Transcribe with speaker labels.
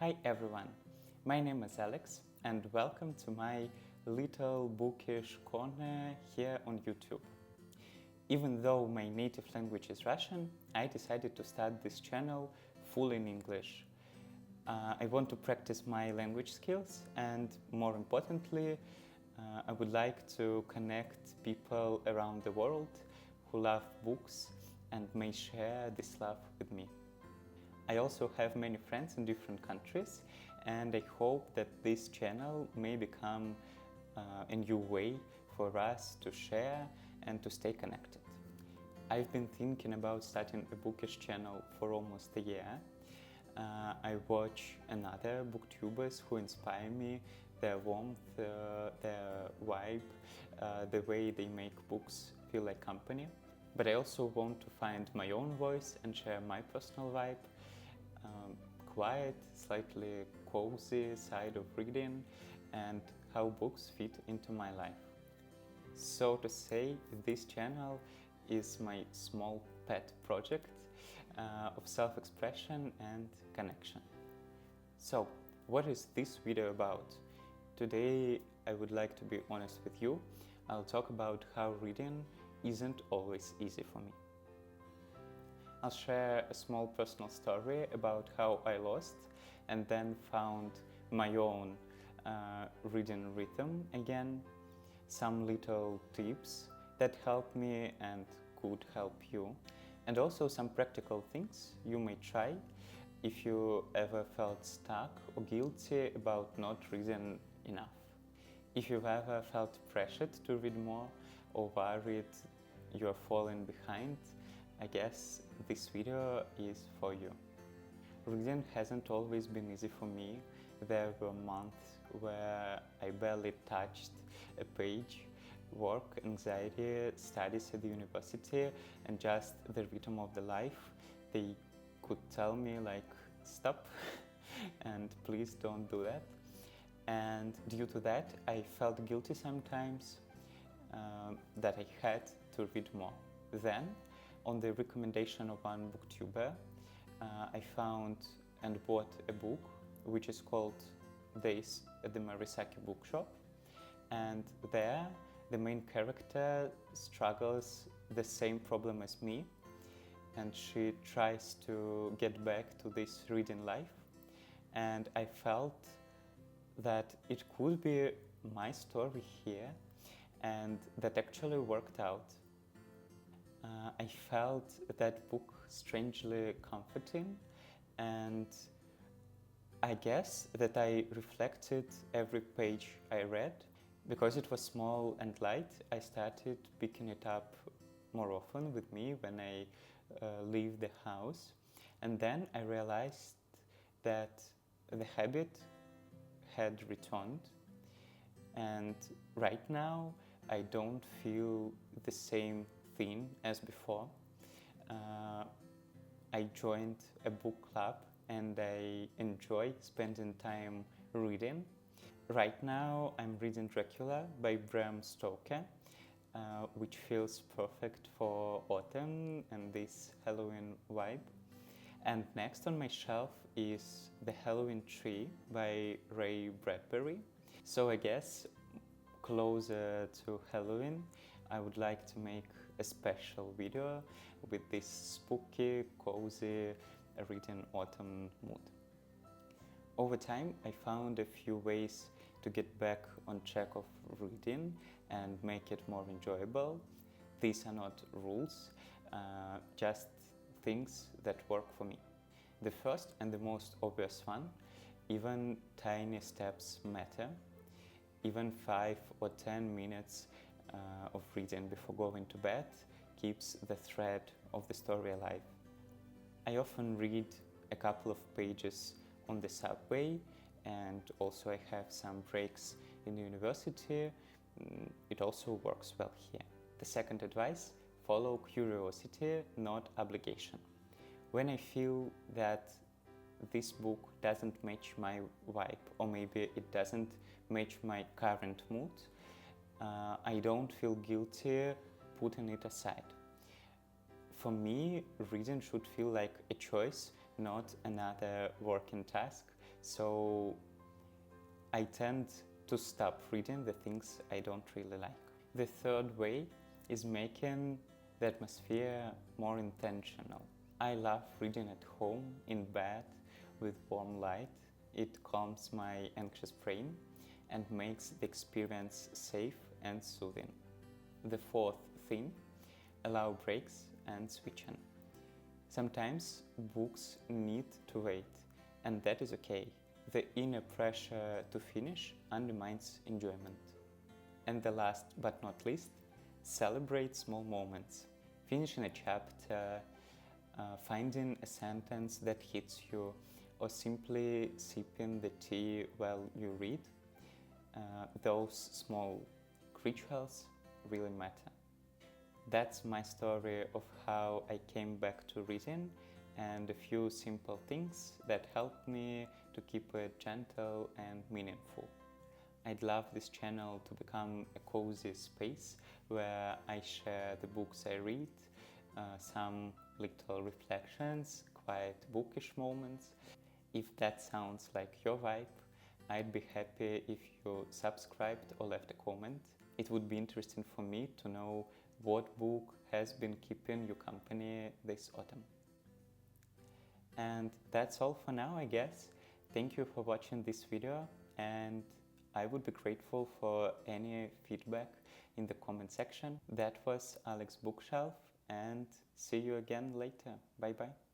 Speaker 1: Hi everyone, my name is Alex and welcome to my little bookish corner here on YouTube. Even though my native language is Russian, I decided to start this channel fully in English. I want to practice my language skills and, more importantly, I would like to connect people around the world who love books and may share this love with me. I also have many friends in different countries, and I hope that this channel may become a new way for us to share and to stay connected. I've been thinking about starting a bookish channel for almost a year. I watch another booktubers who inspire me, their warmth, their vibe, the way they make books feel like company. But I also want to find my own voice and share my personal vibe, quiet, slightly cozy side of reading and how books fit into my life. So to say, this channel is my small pet project of self-expression and connection. So, what is this video about? Today I would like to be honest with you. I'll talk about how reading isn't always easy for me. I'll share a small personal story about how I lost and then found my own reading rhythm again, some little tips that helped me and could help you, and also some practical things you may try if you ever felt stuck or guilty about not reading enough. If you've ever felt pressured to read more or worried you're falling behind, I guess this video is for you. Reading hasn't always been easy for me. There were months where I barely touched a page. Work, anxiety, studies at the university, and just the rhythm of the life. They could tell me like, stop and please don't do that. And due to that, I felt guilty sometimes that I had to read more. Then, on the recommendation of one booktuber, I found and bought a book which is called Days at the Marisaki Bookshop. And there, the main character struggles the same problem as me, and she tries to get back to this reading life. And I felt that it could be my story here, and that actually worked out. I felt that book strangely comforting, and I guess that I reflected every page I read. Because it was small and light, I started picking it up more often with me when I leave the house. And then I realized that the habit had returned. And right now, I don't feel the same thing as before. I joined a book club and I enjoy spending time reading. Right now I'm reading Dracula by Bram Stoker, which feels perfect for autumn and this Halloween vibe. And next on my shelf is The Halloween Tree by Bradbury. So I guess closer to Halloween, I would like to make a special video with this spooky, cozy reading autumn mood. Over time, I found a few ways to get back on track of reading and make it more enjoyable. These are not rules, just things that work for me. The first and the most obvious one, even tiny steps matter. Even 5 or 10 minutes of reading before going to bed keeps the thread of the story alive. I often read a couple of pages on the subway, and also I have some breaks in the university. It also works well here. The second advice, follow curiosity, not obligation. When I feel that this book doesn't match my vibe, or maybe it doesn't match my current mood, I don't feel guilty putting it aside. For me, reading should feel like a choice, not another working task. So I tend to stop reading the things I don't really like. The third way is making the atmosphere more intentional. I love reading at home, in bed, with warm light. It calms my anxious brain and makes the experience safe and soothing. The fourth thing, allow breaks and switch on. Sometimes books need to wait, and that is okay. The inner pressure to finish undermines enjoyment. And the last but not least, celebrate small moments. Finishing a chapter, finding a sentence that hits you, or simply sipping the tea while you read. Those small rituals really matter. That's my story of how I came back to reading and a few simple things that helped me to keep it gentle and meaningful. I'd love this channel to become a cozy space where I share the books I read, some little reflections, quiet bookish moments. If that sounds like your vibe, I'd be happy if you subscribed or left a comment. It would be interesting for me to know what book has been keeping you company this autumn. And that's all for now, I guess. Thank you for watching this video, and I would be grateful for any feedback in the comment section. That was Alex Bookshelf, and see you again later. Bye bye.